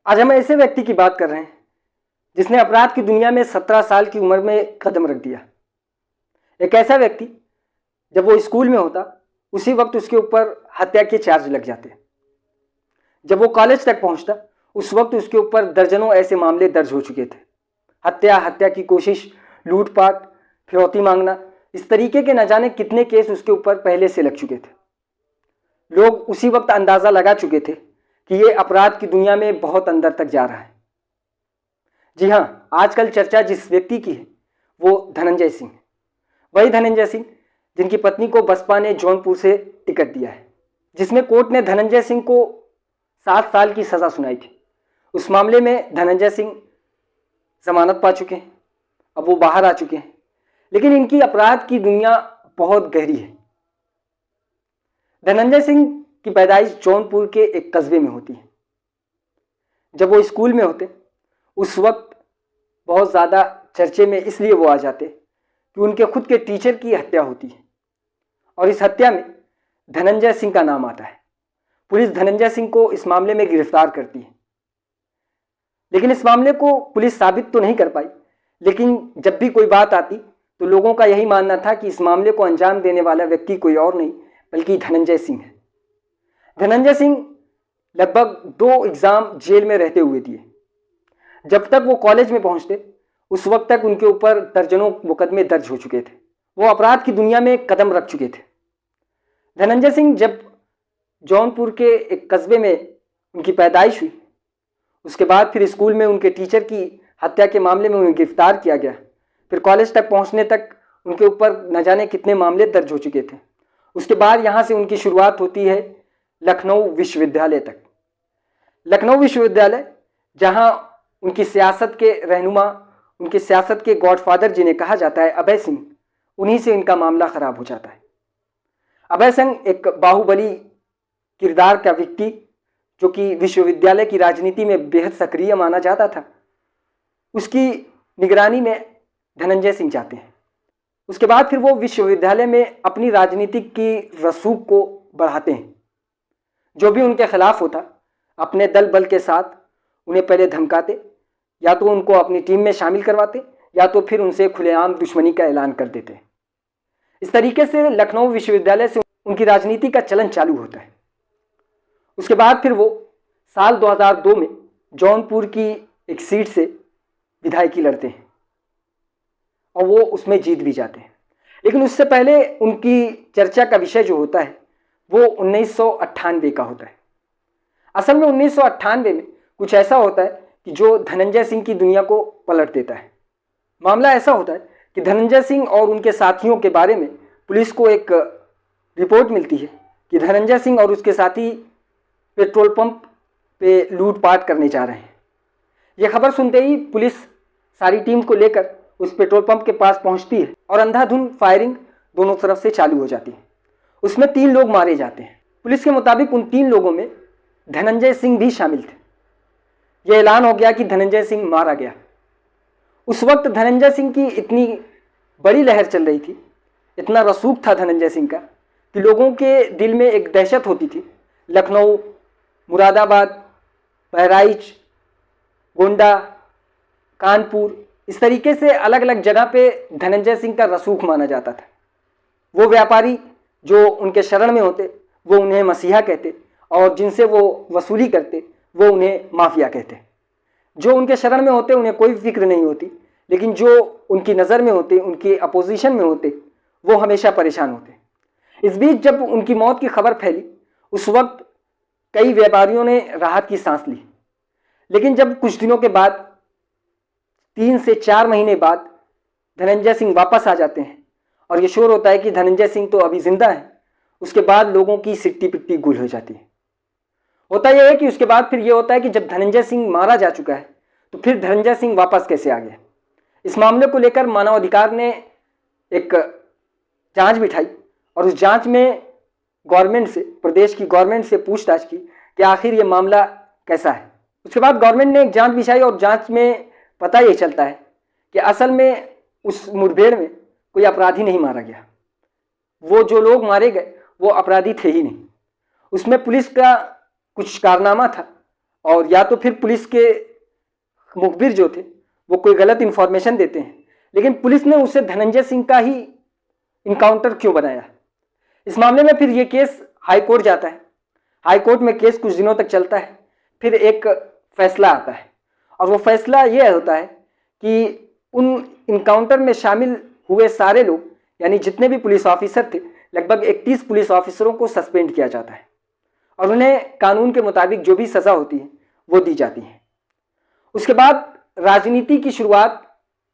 आज हम ऐसे व्यक्ति की बात कर रहे हैं जिसने अपराध की दुनिया में 17 साल की उम्र में कदम रख दिया। एक ऐसा व्यक्ति जब वो स्कूल में होता उसी वक्त उसके ऊपर हत्या के चार्ज लग जाते। जब वो कॉलेज तक पहुंचता उस वक्त उसके ऊपर दर्जनों ऐसे मामले दर्ज हो चुके थे। हत्या की कोशिश, लूटपाट, फिरौती मांगना, इस तरीके के न जाने कितने केस उसके ऊपर पहले से लग चुके थे। लोग उसी वक्त अंदाजा लगा चुके थे कि ये अपराध की दुनिया में बहुत अंदर तक जा रहा है। जी हाँ, आजकल चर्चा जिस व्यक्ति की है वो धनंजय सिंह है। वही धनंजय सिंह जिनकी पत्नी को बसपा ने जौनपुर से टिकट दिया है, जिसमें कोर्ट ने धनंजय सिंह को 7 साल की सजा सुनाई थी। उस मामले में धनंजय सिंह जमानत पा चुके हैं, अब वो बाहर आ चुके हैं, लेकिन इनकी अपराध की दुनिया बहुत गहरी है। धनंजय सिंह की पैदाइश जौनपुर के एक कस्बे में होती है। जब वो स्कूल में होते उस वक्त बहुत ज़्यादा चर्चे में इसलिए वो आ जाते कि उनके खुद के टीचर की हत्या होती है और इस हत्या में धनंजय सिंह का नाम आता है। पुलिस धनंजय सिंह को इस मामले में गिरफ्तार करती है, लेकिन इस मामले को पुलिस साबित तो नहीं कर पाई। लेकिन जब भी कोई बात आती तो लोगों का यही मानना था कि इस मामले को अंजाम देने वाला व्यक्ति कोई और नहीं बल्कि धनंजय सिंह है। धनंजय सिंह लगभग 2 एग्जाम जेल में रहते हुए दिए। जब तक वो कॉलेज में पहुंचते उस वक्त तक उनके ऊपर दर्जनों मुकदमे दर्ज हो चुके थे। वो अपराध की दुनिया में कदम रख चुके थे। धनंजय सिंह जब जौनपुर के एक कस्बे में उनकी पैदाइश हुई, उसके बाद फिर स्कूल में उनके टीचर की हत्या के मामले में उन्हें गिरफ्तार किया गया। फिर कॉलेज तक पहुंचने तक उनके ऊपर न जाने कितने मामले दर्ज हो चुके थे। उसके बाद यहाँ से उनकी शुरुआत होती है लखनऊ विश्वविद्यालय तक। लखनऊ विश्वविद्यालय जहाँ उनकी सियासत के रहनुमा, उनकी सियासत के गॉडफादर जिन्हें कहा जाता है अभय सिंह, उन्हीं से इनका मामला खराब हो जाता है। अभय सिंह एक बाहुबली किरदार का व्यक्ति जो कि विश्वविद्यालय की राजनीति में बेहद सक्रिय माना जाता था, उसकी निगरानी में धनंजय सिंह जाते हैं। उसके बाद फिर वो विश्वविद्यालय में अपनी राजनीतिक की रसूख को बढ़ाते हैं। जो भी उनके खिलाफ होता अपने दल बल के साथ उन्हें पहले धमकाते, या तो उनको अपनी टीम में शामिल करवाते या तो फिर उनसे खुलेआम दुश्मनी का ऐलान कर देते। इस तरीके से लखनऊ विश्वविद्यालय से उनकी राजनीति का चलन चालू होता है। उसके बाद फिर वो साल 2002 में जौनपुर की एक सीट से विधायकी लड़ते हैं और वो उसमें जीत भी जाते हैं। लेकिन उससे पहले उनकी चर्चा का विषय जो होता है वो 1998 का होता है। असल में 1998 में कुछ ऐसा होता है कि जो धनंजय सिंह की दुनिया को पलट देता है। मामला ऐसा होता है कि धनंजय सिंह और उनके साथियों के बारे में पुलिस को एक रिपोर्ट मिलती है कि धनंजय सिंह और उसके साथी पेट्रोल पंप पे लूटपाट करने जा रहे हैं। यह खबर सुनते ही पुलिस सारी टीम को लेकर उस पेट्रोल पंप के पास पहुंचती है और अंधाधुंध फायरिंग दोनों तरफ से चालू हो जाती है। उसमें 3 लोग मारे जाते हैं। पुलिस के मुताबिक उन 3 लोगों में धनंजय सिंह भी शामिल थे। यह ऐलान हो गया कि धनंजय सिंह मारा गया। उस वक्त धनंजय सिंह की इतनी बड़ी लहर चल रही थी, इतना रसूख था धनंजय सिंह का कि लोगों के दिल में एक दहशत होती थी। लखनऊ, मुरादाबाद, बहराइच, गोंडा, कानपुर, इस तरीके से अलग अलग जगह पे धनंजय सिंह का रसूख माना जाता था। वो व्यापारी जो उनके शरण में होते वो उन्हें मसीहा कहते और जिनसे वो वसूली करते वो उन्हें माफिया कहते। जो उनके शरण में होते उन्हें कोई फिक्र नहीं होती, लेकिन जो उनकी नज़र में होते, उनकी अपोजिशन में होते, वो हमेशा परेशान होते। इस बीच जब उनकी मौत की खबर फैली उस वक्त कई व्यापारियों ने राहत की सांस ली। लेकिन जब कुछ दिनों के बाद 3 से 4 महीने बाद धनंजय सिंह वापस आ जाते हैं और ये शोर होता है कि धनंजय सिंह तो अभी जिंदा है, उसके बाद लोगों की सिट्टी पिट्टी गुल हो जाती है। होता यह है कि उसके बाद फिर ये होता है कि जब धनंजय सिंह मारा जा चुका है तो फिर धनंजय सिंह वापस कैसे आ गया। इस मामले को लेकर मानवाधिकार ने एक जांच बिठाई और उस जांच में गवर्नमेंट से, प्रदेश की गवर्नमेंट से पूछताछ की कि आखिर ये मामला कैसा है। उसके बाद गवर्नमेंट ने एक जांच बिछाई और जांच में पता ये चलता है कि असल में उस मुठभेड़ में कोई अपराधी नहीं मारा गया। वो जो लोग मारे गए वो अपराधी थे ही नहीं। उसमें पुलिस का कुछ कारनामा था और या तो फिर पुलिस के मुखबिर जो थे वो कोई गलत इन्फॉर्मेशन देते हैं, लेकिन पुलिस ने उसे धनंजय सिंह का ही इनकाउंटर क्यों बनाया। इस मामले में फिर ये केस हाई कोर्ट जाता है। हाई कोर्ट में केस कुछ दिनों तक चलता है, फिर एक फैसला आता है और वो फैसला ये होता है कि उन इनकाउंटर में शामिल हुए सारे लोग, यानी जितने भी पुलिस ऑफिसर थे, लगभग 31 पुलिस ऑफिसरों को सस्पेंड किया जाता है और उन्हें कानून के मुताबिक जो भी सज़ा होती है वो दी जाती है। उसके बाद राजनीति की शुरुआत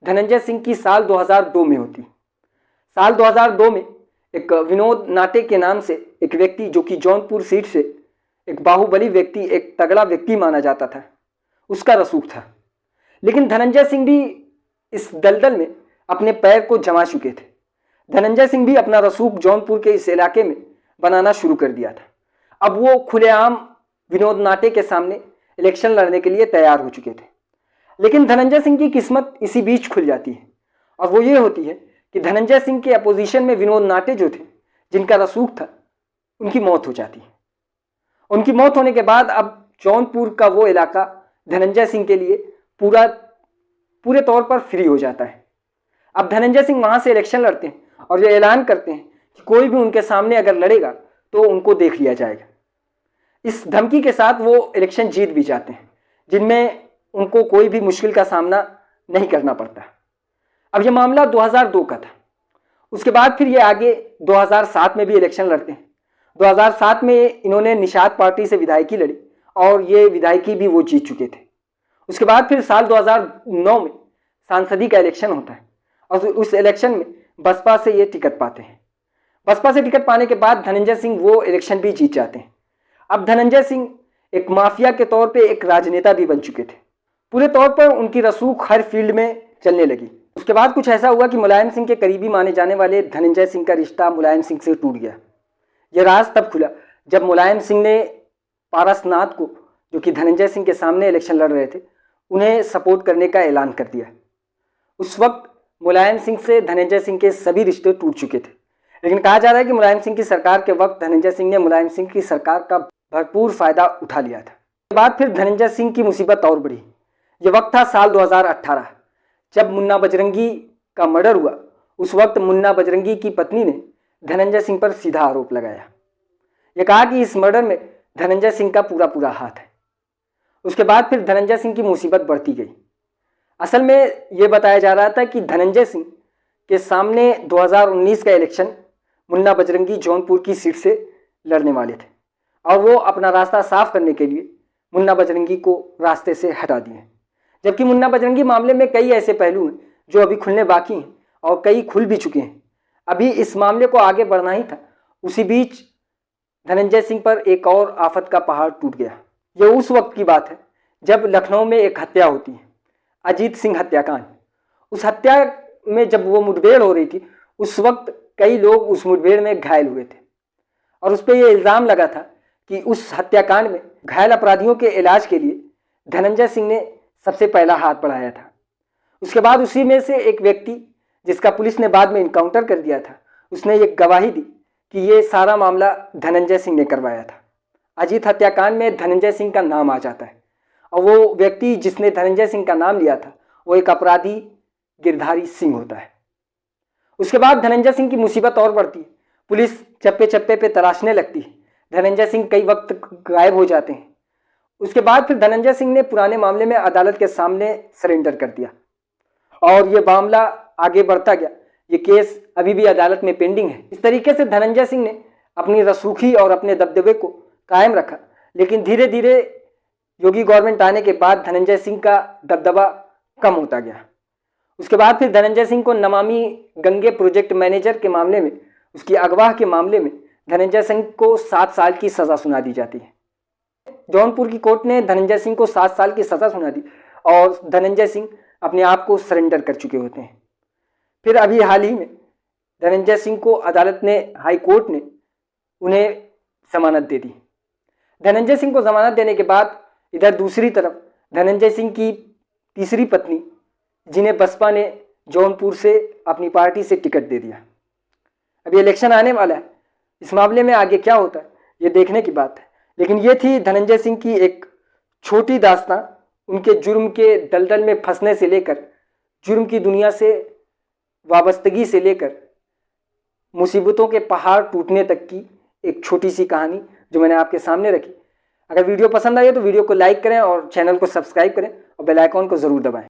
धनंजय सिंह की साल 2002 में होती। साल 2002 में एक विनोद नाटे के नाम से एक व्यक्ति, जो कि जौनपुर सीट से एक बाहुबली व्यक्ति, एक तगड़ा व्यक्ति माना जाता था, उसका रसूख था। लेकिन धनंजय सिंह भी इस दलदल में अपने पैर को जमा चुके थे। धनंजय सिंह भी अपना रसूख जौनपुर के इस इलाके में बनाना शुरू कर दिया था। अब वो खुलेआम विनोद नाटे के सामने इलेक्शन लड़ने के लिए तैयार हो चुके थे। लेकिन धनंजय सिंह की किस्मत इसी बीच खुल जाती है और वो ये होती है कि धनंजय सिंह के अपोजिशन में विनोद नाटे जो थे, जिनका रसूख था, उनकी मौत हो जाती है। उनकी मौत होने के बाद अब जौनपुर का वो इलाका धनंजय सिंह के लिए पूरे तौर पर फ्री हो जाता है। अब धनंजय सिंह वहां से इलेक्शन लड़ते हैं और ये ऐलान करते हैं कि कोई भी उनके सामने अगर लड़ेगा तो उनको देख लिया जाएगा। इस धमकी के साथ वो इलेक्शन जीत भी जाते हैं, जिनमें उनको कोई भी मुश्किल का सामना नहीं करना पड़ता। अब ये मामला 2002 का था। उसके बाद फिर ये आगे 2007 में भी इलेक्शन लड़ते हैं। 2007 में इन्होंने निषाद पार्टी से विधायकी लड़ी और ये विधायकी भी वो जीत चुके थे। उसके बाद फिर साल 2009 में सांसदी का इलेक्शन होता है और उस इलेक्शन में बसपा से ये टिकट पाते हैं। बसपा से टिकट पाने के बाद धनंजय सिंह वो इलेक्शन भी जीत जाते हैं। अब धनंजय सिंह एक माफिया के तौर पे एक राजनेता भी बन चुके थे। पूरे तौर पर उनकी रसूख हर फील्ड में चलने लगी। उसके बाद कुछ ऐसा हुआ कि मुलायम सिंह के करीबी माने जाने वाले धनंजय सिंह का रिश्ता मुलायम सिंह से टूट गया। यह राज तब खुला जब मुलायम सिंह ने पारसनाथ को, जो कि धनंजय सिंह के सामने इलेक्शन लड़ रहे थे, उन्हें सपोर्ट करने का ऐलान कर दिया। उस वक्त मुलायम सिंह से धनंजय सिंह के सभी रिश्ते टूट चुके थे। लेकिन कहा जा रहा है कि मुलायम सिंह की सरकार के वक्त धनंजय सिंह ने मुलायम सिंह की सरकार का भरपूर फायदा उठा लिया था। उसके बाद फिर धनंजय सिंह की मुसीबत और बढ़ी। ये वक्त था साल 2018, जब मुन्ना बजरंगी का मर्डर हुआ। उस वक्त मुन्ना बजरंगी की पत्नी ने धनंजय सिंह पर सीधा आरोप लगाया। ये कहा कि इस मर्डर में धनंजय सिंह का पूरा हाथ है। उसके बाद फिर धनंजय सिंह की मुसीबत बढ़ती गई। असल में ये बताया जा रहा था कि धनंजय सिंह के सामने 2019 का इलेक्शन मुन्ना बजरंगी जौनपुर की सीट से लड़ने वाले थे और वो अपना रास्ता साफ करने के लिए मुन्ना बजरंगी को रास्ते से हटा दिए। जबकि मुन्ना बजरंगी मामले में कई ऐसे पहलू हैं जो अभी खुलने बाकी हैं और कई खुल भी चुके हैं। अभी इस मामले को आगे बढ़ना ही था। उसी बीच धनंजय सिंह पर एक और आफत का पहाड़ टूट गया। यह उस वक्त की बात है जब लखनऊ में एक हत्या होती है, अजीत सिंह हत्याकांड। उस हत्या में जब वो मुठभेड़ हो रही थी, उस वक्त कई लोग उस मुठभेड़ में घायल हुए थे और उस पर यह इल्ज़ाम लगा था कि उस हत्याकांड में घायल अपराधियों के इलाज के लिए धनंजय सिंह ने सबसे पहला हाथ बढ़ाया था। उसके बाद उसी में से एक व्यक्ति, जिसका पुलिस ने बाद में इनकाउंटर कर दिया था, उसने ये गवाही दी कि ये सारा मामला धनंजय सिंह ने करवाया था। अजीत हत्याकांड में धनंजय सिंह का नाम आ जाता है और वो व्यक्ति जिसने धनंजय सिंह का नाम लिया था वो एक अपराधी गिरधारी सिंह होता है। उसके बाद धनंजय सिंह की मुसीबत और बढ़ती है। पुलिस चप्पे चप्पे पे तलाशने लगती है। धनंजय सिंह कई वक्त गायब हो जाते हैं। उसके बाद फिर धनंजय सिंह ने पुराने मामले में अदालत के सामने सरेंडर कर दिया और ये मामला आगे बढ़ता गया। ये केस अभी भी अदालत में पेंडिंग है। इस तरीके से धनंजय सिंह ने अपनी रसूखी और अपने दबदबे को कायम रखा। लेकिन धीरे धीरे योगी गवर्नमेंट आने के बाद धनंजय सिंह का दबदबा कम होता गया। उसके बाद फिर धनंजय सिंह को नमामि गंगे प्रोजेक्ट मैनेजर के मामले में, उसकी अगवा के मामले में धनंजय सिंह को 7 साल की सज़ा सुना दी जाती है। जौनपुर की कोर्ट ने धनंजय सिंह को 7 साल की सज़ा सुना दी और धनंजय सिंह अपने आप को सरेंडर कर चुके होते हैं। फिर अभी हाल ही में धनंजय सिंह को अदालत ने, हाई कोर्ट ने उन्हें जमानत दे दी। धनंजय सिंह को जमानत देने के बाद इधर दूसरी तरफ धनंजय सिंह की तीसरी पत्नी, जिन्हें बसपा ने जौनपुर से अपनी पार्टी से टिकट दे दिया। अभी इलेक्शन आने वाला है, इस मामले में आगे क्या होता है ये देखने की बात है। लेकिन ये थी धनंजय सिंह की एक छोटी दास्तां उनके जुर्म के दलदल में फंसने से लेकर, जुर्म की दुनिया से वाबस्तगी से लेकर मुसीबतों के पहाड़ टूटने तक की एक छोटी सी कहानी जो मैंने आपके सामने रखी। अगर वीडियो पसंद आई तो वीडियो को लाइक करें और चैनल को सब्सक्राइब करें और बेल आइकॉन को ज़रूर दबाएं।